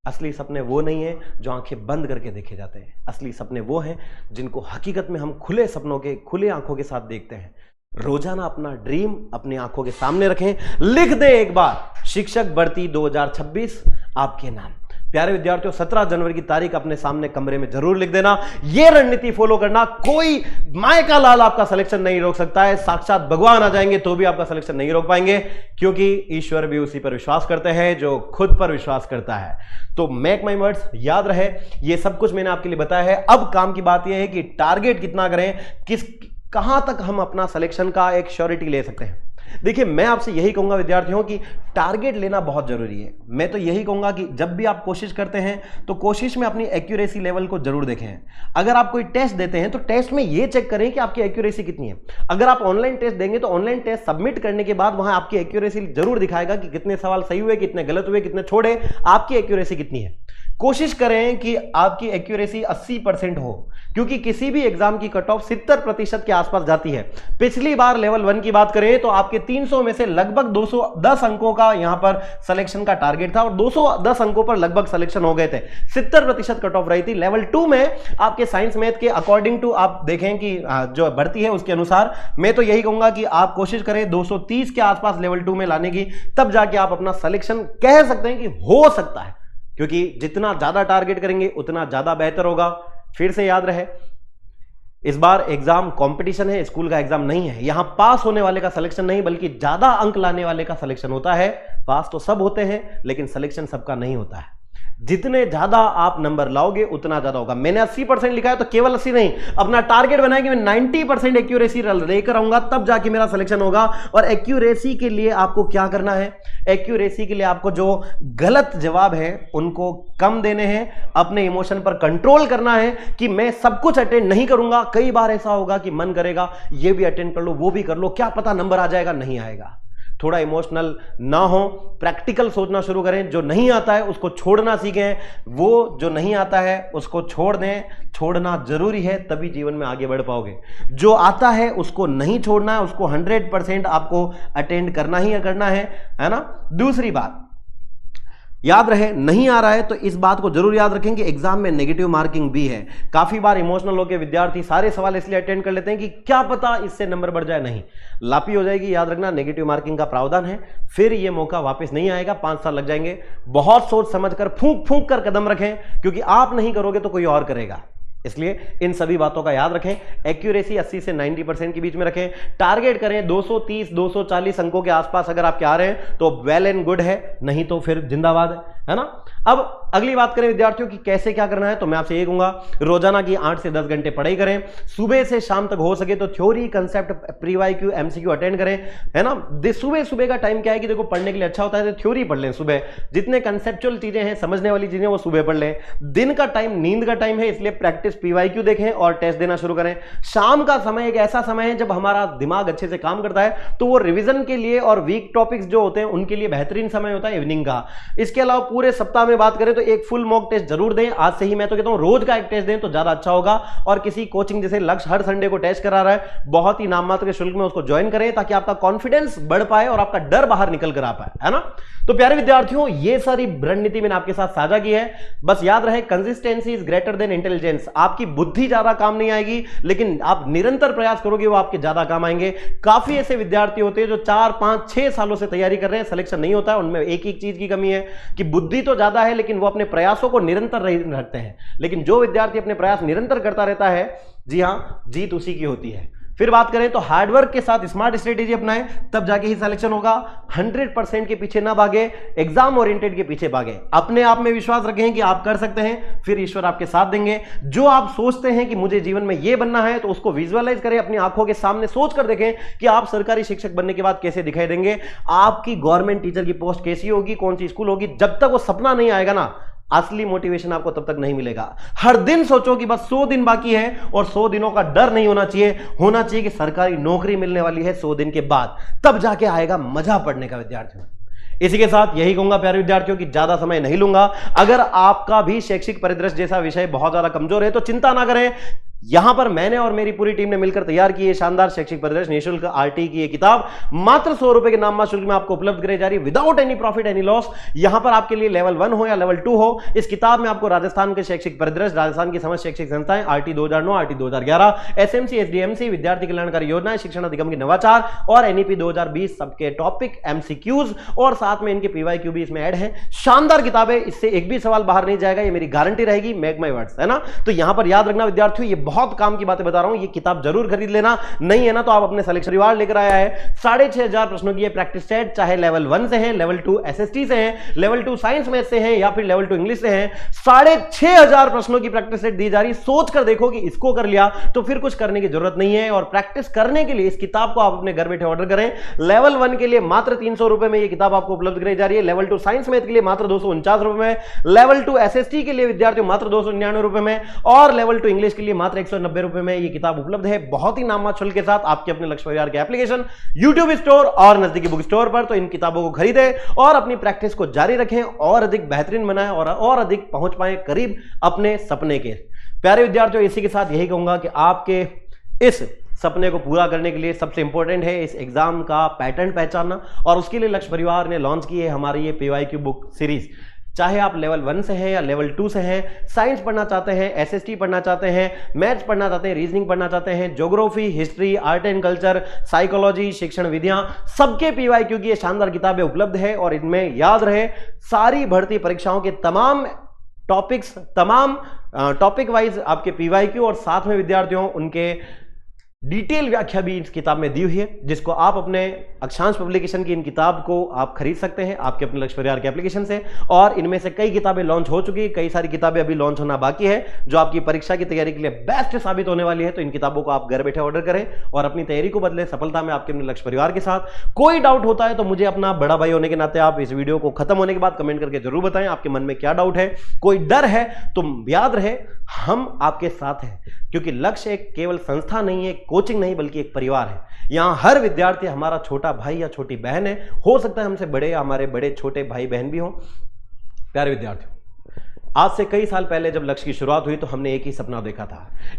असली सपने वो नहीं है जो आंखें बंद करके देखे जाते हैं। असली सपने वो हैं जिनको हकीकत में हम खुले सपनों के, खुले आंखों के साथ देखते हैं। रोजाना अपना ड्रीम अपनी आंखों के सामने रखें, लिख दें एक बार शिक्षक भर्ती 2026 आपके नाम। प्यारे विद्यार्थियों, 17 जनवरी की तारीख अपने सामने कमरे में जरूर लिख देना। यह रणनीति फॉलो करना, कोई माय का लाल आपका सिलेक्शन नहीं रोक सकता है। साक्षात भगवान आ जाएंगे तो भी आपका सिलेक्शन नहीं रोक पाएंगे, क्योंकि ईश्वर भी उसी पर विश्वास करते हैं जो खुद पर विश्वास करता है। तो मेक माई वर्ड्स, याद रहे, ये सब कुछ मैंने आपके लिए बताया है। अब काम की बात यह है कि टारगेट कितना करें, कहां तक हम अपना सिलेक्शन का एक श्योरिटी ले सकते हैं। देखिए, मैं आपसे यही कहूंगा विद्यार्थियों कि टारगेट लेना बहुत जरूरी है। मैं तो यही कहूंगा कि जब भी आप कोशिश करते हैं तो कोशिश में अपनी एक्यूरेसी लेवल को जरूर देखें। अगर आप कोई टेस्ट देते हैं तो टेस्ट में यह चेक करें कि आपकी एक्यूरेसी कितनी है। अगर आप ऑनलाइन टेस्ट देंगे तो ऑनलाइन टेस्ट सबमिट करने के बाद वहां आपकी एक्यूरेसी जरूर दिखाएगा कि कितने सवाल सही हुए, कितने गलत हुए, कितने छोड़े, आपकी एक्यूरेसी कितनी है। कोशिश करें कि आपकी एक्यूरेसी 80% हो, क्योंकि किसी भी एग्जाम की कट ऑफ 70% के आसपास जाती है। पिछली बार लेवल 1 की बात करें तो आपके 300 में से लगभग 210 अंकों का यहां पर सिलेक्शन का टारगेट था और 210 अंकों पर लगभग सिलेक्शन हो गए थे। 70% कट ऑफ रही थी। लेवल 2 में आपके साइंस मैथ के अकॉर्डिंग टू आप देखें कि जो भर्ती है उसके अनुसार, मैं तो यही कहूंगा कि आप कोशिश करें 230 के आसपास लेवल 2 में लाने की, तब जाके आप अपना सिलेक्शन कह सकते हैं कि हो सकता है। क्योंकि जितना ज्यादा टारगेट करेंगे उतना ज्यादा बेहतर होगा। फिर से याद रहे, इस बार एग्जाम कंपटीशन है, स्कूल का एग्जाम नहीं है। यहां पास होने वाले का सिलेक्शन नहीं, बल्कि ज्यादा अंक लाने वाले का सिलेक्शन होता है। पास तो सब होते हैं, लेकिन सिलेक्शन सबका नहीं होता है। जितने ज्यादा आप नंबर लाओगे उतना ज्यादा होगा। मैंने 80% लिखा है तो केवल 80 नहीं, अपना टारगेट बनाया कि मैं 90% एक्यूरेसी लेकर आऊंगा, तब जाके मेरा सिलेक्शन होगा। और एक्यूरेसी के लिए आपको क्या करना है, एक्यूरेसी के लिए आपको जो गलत जवाब है उनको कम देने हैं, अपने इमोशन पर कंट्रोल करना है कि मैं सब कुछ अटेंड नहीं करूंगा। कई बार ऐसा होगा कि मन करेगा ये भी अटेंड कर लो, वो भी कर लो, क्या पता नंबर आ जाएगा, नहीं आएगा। थोड़ा इमोशनल ना हो, प्रैक्टिकल सोचना शुरू करें। जो नहीं आता है उसको छोड़ना सीखें, वो जो नहीं आता है उसको छोड़ दें। छोड़ना जरूरी है, तभी जीवन में आगे बढ़ पाओगे। जो आता है उसको नहीं छोड़ना है, उसको 100% आपको अटेंड करना ही करना है ना। दूसरी बात याद रहे, नहीं आ रहा है तो इस बात को जरूर याद रखें कि एग्जाम में नेगेटिव मार्किंग भी है। काफी बार इमोशनल होकर विद्यार्थी सारे सवाल इसलिए अटेंड कर लेते हैं कि क्या पता इससे नंबर बढ़ जाए, नहीं, लापी हो जाएगी। याद रखना, नेगेटिव मार्किंग का प्रावधान है, फिर ये मौका वापस नहीं आएगा, 5 साल लग जाएंगे। बहुत सोच समझकर, फूंक फूंक कर कदम रखें, क्योंकि आप नहीं करोगे तो कोई और करेगा। इसलिए इन सभी बातों का याद रखें। एक्यूरेसी 80 से 90% के बीच में रखें। टारगेट करें 230 240 अंकों के आसपास। अगर आप आ रहे हैं तो वेल एंड गुड है, नहीं तो फिर जिंदाबाद है ना। अब अगली बात करें विद्यार्थियों की कैसे क्या करना है, तो मैं आपसे ये कहूंगा, रोजाना की 8 से 10 घंटे पढ़ाई करें। सुबह से शाम तक हो सके तो theory, concept, PYQ, MCQ attend करें, है ना। सुबह का टाइम क्या है कि देखो पढ़ने के लिए अच्छा होता है, तो थ्योरी पढ़ लें सुबह। जितने कंसेप्चुअल चीजें हैं, समझने वाली चीजें, वो सुबह पढ़ लें। दिन का टाइम नींद का टाइम है, इसलिए प्रैक्टिस पीवाईक्यू देखें और टेस्ट देना शुरू करें। शाम का समय एक ऐसा समय है जब हमारा दिमाग अच्छे से काम करता है, तो वो रिवीजन के लिए और वीक टॉपिक्स जो होते हैं उनके लिए बेहतरीन समय होता है इवनिंग का। इसके अलावा पूरे सप्ताह में बात करें तो एक फुल मॉक टेस्ट जरूर दें। आज से ही मैं तो कहता हूं रोज का एक टेस्ट दें तो ज्यादा अच्छा होगा। और किसी कोचिंग जैसे लक्ष्य हर संडे को टेस्ट करा रहा है, बहुत ही नाम मात्र के शुल्क में उसको ज्वाइन करें, ताकि आपका कॉन्फिडेंस बढ़ पाए और आपका डर बाहर निकल कर आ पाए, है ना। तो प्यारे विद्यार्थियों, ये सारी रणनीति मैंने आपके साथ साझा की है। बस याद रहे, consistency is greater than intelligence. आपकी बुद्धि ज्यादा काम नहीं आएगी, लेकिन आप निरंतर प्रयास करोगे वो आपके ज्यादा काम आएंगे। काफी ऐसे विद्यार्थी होते हैं जो 4, 5, 6 सालों से तैयारी कर रहे हैं, सिलेक्शन नहीं होता है। उनमें एक ही चीज की कमी है कि बुद्धि तो ज्यादा है, लेकिन वो अपने प्रयासों को निरंतर रखते हैं। लेकिन जो विद्यार्थी अपने प्रयास निरंतर करता रहता है, जी हां, जीत उसी की होती है। फिर बात करें तो हार्डवर्क के साथ स्मार्ट स्ट्रेटेजी अपनाएं, तब जाके ही सिलेक्शन होगा। 100% के पीछे ना भागे, एग्जाम ओरिएंटेड के पीछे भागे, अपने आप में विश्वास रखें कि आप कर सकते हैं, फिर ईश्वर आपके साथ देंगे। जो आप सोचते हैं कि मुझे जीवन में यह बनना है, तो उसको विजुअलाइज करें, अपनी आंखों के सामने सोच कर देखें कि आप सरकारी शिक्षक बनने के बाद कैसे दिखाई देंगे, आपकी गवर्नमेंट टीचर की पोस्ट कैसी होगी, कौन सी स्कूल होगी। जब तक वो सपना नहीं आएगा ना, असली मोटिवेशन आपको तब तक नहीं मिलेगा। हर दिन सोचो कि बस 100 दिन बाकी है, और 100 दिनों का डर नहीं होना चाहिए कि सरकारी नौकरी मिलने वाली है 100 दिन के बाद, तब जाके आएगा मजा पढ़ने का विद्यार्थियों। इसी के साथ यही कहूंगा प्यारे विद्यार्थियों की ज्यादा समय नहीं लूंगा। अगर आपका भी शैक्षिक परिदृश्य जैसा विषय बहुत ज्यादा कमजोर है तो चिंता ना करें, यहां पर मैंने और मेरी पूरी टीम ने मिलकर तैयार की है शानदार शैक्षिक परिदृश्य निःशुल्क आरटी की ये किताब मात्र 100 रुपए के नाम शुल्क में आपको उपलब्ध कराई जा रही है, without any profit any loss. यहां पर आपके लिए लेवल 1 हो या लेवल 2 हो, इस किताब में आपको राजस्थान के शैक्षिक परिदृश्य, राजस्थान की समस्त शैक्षिक संस्थाएं, आरटी 2009, आरटी 2011, एसएमसी, एसडीएमसी, विद्यार्थी कल्याणकारी योजनाएं, शिक्षण अधिगम की नवाचार और एनईपी 2020 सबके टॉपिक, एमसीक्यूज और साथ में इनके पीवाईक्यू भी इसमें ऐड है। शानदार किताबें, इससे एक भी सवाल बाहर नहीं जाएगा, ये मेरी गारंटी रहेगी, मेक माय वर्ड्स, है ना। तो यहां पर याद रखना विद्यार्थियों, ये बहुत काम की बातें बता रहा हूं, ये किताब जरूर खरीद लेना। नहीं है ना तो आप अपने सिलेक्शन रिवार्ड लेकर आया है 6500 प्रश्नों की प्रैक्टिस सेट, चाहे लेवल 1 से हैं, लेवल 2 एसएसटी से हैं, लेवल 2 साइंस मैथ से हैं या फिर लेवल 2 इंग्लिश से हैं। 6500 प्रश्नों की प्रैक्टिस सेट दी जा रही। सोच कर देखो कि इसको कर लिया तो फिर कुछ करने की जरूरत नहीं है। और प्रैक्टिस करने के लिए इस किताब को आप अपने घर बैठे ऑर्डर करें। लेवल 1 के लिए मात्र 300 रुपए में यह किताब आपको उपलब्ध कराई जा रही है, लेवल 2 साइंस मैथ के लिए मात्र 249 रुपए में, लेवल 2 एसएसटी के लिए विद्यार्थियों मात्र 299 रुपए में, और लेवल 2 इंग्लिश के लिए मात्र 190 रुपए में यह किताब उपलब्ध है, बहुत ही नाममात्र शुल्क के साथ आपके अपने लक्ष्य परिवार के एप्लीकेशन, यूट्यूब स्टोर और नजदीकी बुक स्टोर पर। तो इन किताबों को खरीदें और अपनी प्रैक्टिस को जारी रखें और अधिक बेहतरीन बनाएं और अधिक पहुंच पाएं करीब अपने सपने के। प्यारे विद्यार्थियों, इसी के साथ यही कहूंगा कि आपके इस सपने को पूरा करने के लिए सबसे इंपॉर्टेंट है इस एग्जाम का पैटर्न पहचानना, और उसके लिए लक्ष्य परिवार ने लॉन्च की है हमारी ये पीवाईक्यू बुक सीरीज। चाहे आप लेवल 1 से हैं या लेवल 2 से हैं, साइंस पढ़ना चाहते हैं, एसएसटी पढ़ना चाहते हैं, मैथ्स पढ़ना चाहते हैं, रीजनिंग पढ़ना चाहते हैं, geography, history, art and culture, psychology, शिक्षण विधियां, सबके पीवाईक्यू की ये शानदार किताबें उपलब्ध है। और इनमें याद रहे सारी भर्ती परीक्षाओं के तमाम टॉपिक्स, तमाम टॉपिक वाइज आपके पीवाईक्यू, और साथ में विद्यार्थियों उनके डिटेल व्याख्या भी इस किताब में दी हुई है, जिसको आप अपने अक्षांश पब्लिकेशन की इन किताब को आप खरीद सकते हैं आपके अपने लक्ष्य परिवार के एप्लीकेशन से। और इनमें से कई किताबें लॉन्च हो चुकी है, कई सारी किताबें अभी लॉन्च होना बाकी है, जो आपकी परीक्षा की तैयारी के लिए बेस्ट साबित होने वाली है। तो इन किताबों को आप घर बैठे ऑर्डर करें और अपनी तैयारी को बदले सफलता में आपके अपने लक्ष्य परिवार के साथ। कोई डाउट होता है तो मुझे अपना बड़ा भाई होने के नाते आप इस वीडियो को खत्म होने के बाद कमेंट करके जरूर बताएं आपके मन में क्या डाउट है। कोई डर है तो याद रहे हम आपके साथ हैं, क्योंकि लक्ष्य एक केवल संस्था नहीं है, कोचिंग नहीं, बल्कि एक परिवार है। यहां हर विद्यार्थी हमारा छोटा भाई या छोटी बहन है, हो सकता है हमसे बड़े, हमारे बड़े छोटे भाई बहन भी हो। प्यारे विद्यार्थियों, आज से कई साल पहले जब लक्ष्य की शुरुआत हुई तो हमने एक ही सपना देखा था,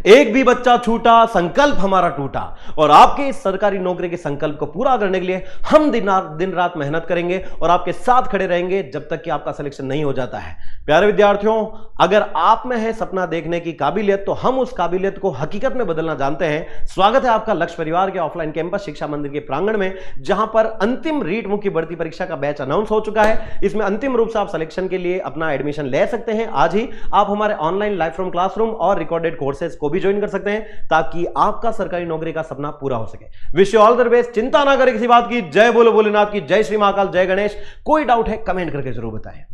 एक भी बच्चा छूटा, संकल्प हमारा टूटा। और आपके इस सरकारी नौकरी के संकल्प को पूरा करने के लिए हम दिन रात मेहनत करेंगे और आपके साथ खड़े रहेंगे जब तक कि आपका सिलेक्शन नहीं हो जाता है। प्यारे विद्यार्थियों, अगर आप में है सपना देखने की काबिलियत, तो हम उस काबिलियत को हकीकत में बदलना जानते हैं। स्वागत है आपका लक्ष्य परिवार के ऑफलाइन कैंपस शिक्षा मंदिर के प्रांगण में, जहां पर अंतिम रीट मुख्य भर्ती परीक्षा का बैच अनाउंस हो चुका है। इसमें अंतिम रूप से आप सिलेक्शन के लिए अपना एडमिशन ले सकते हैं। आज ही आप हमारे ऑनलाइन लाइव फ्रॉम क्लासरूम और रिकॉर्डेड कोर्सेज को भी ज्वाइन कर सकते हैं, ताकि आपका सरकारी नौकरी का सपना पूरा हो सके। Wish you all the best. चिंता ना करें किसी बात की। जय बोलो भोलेनाथ की, जय श्री महाकाल, जय गणेश। कोई डाउट है कमेंट करके जरूर बताएं।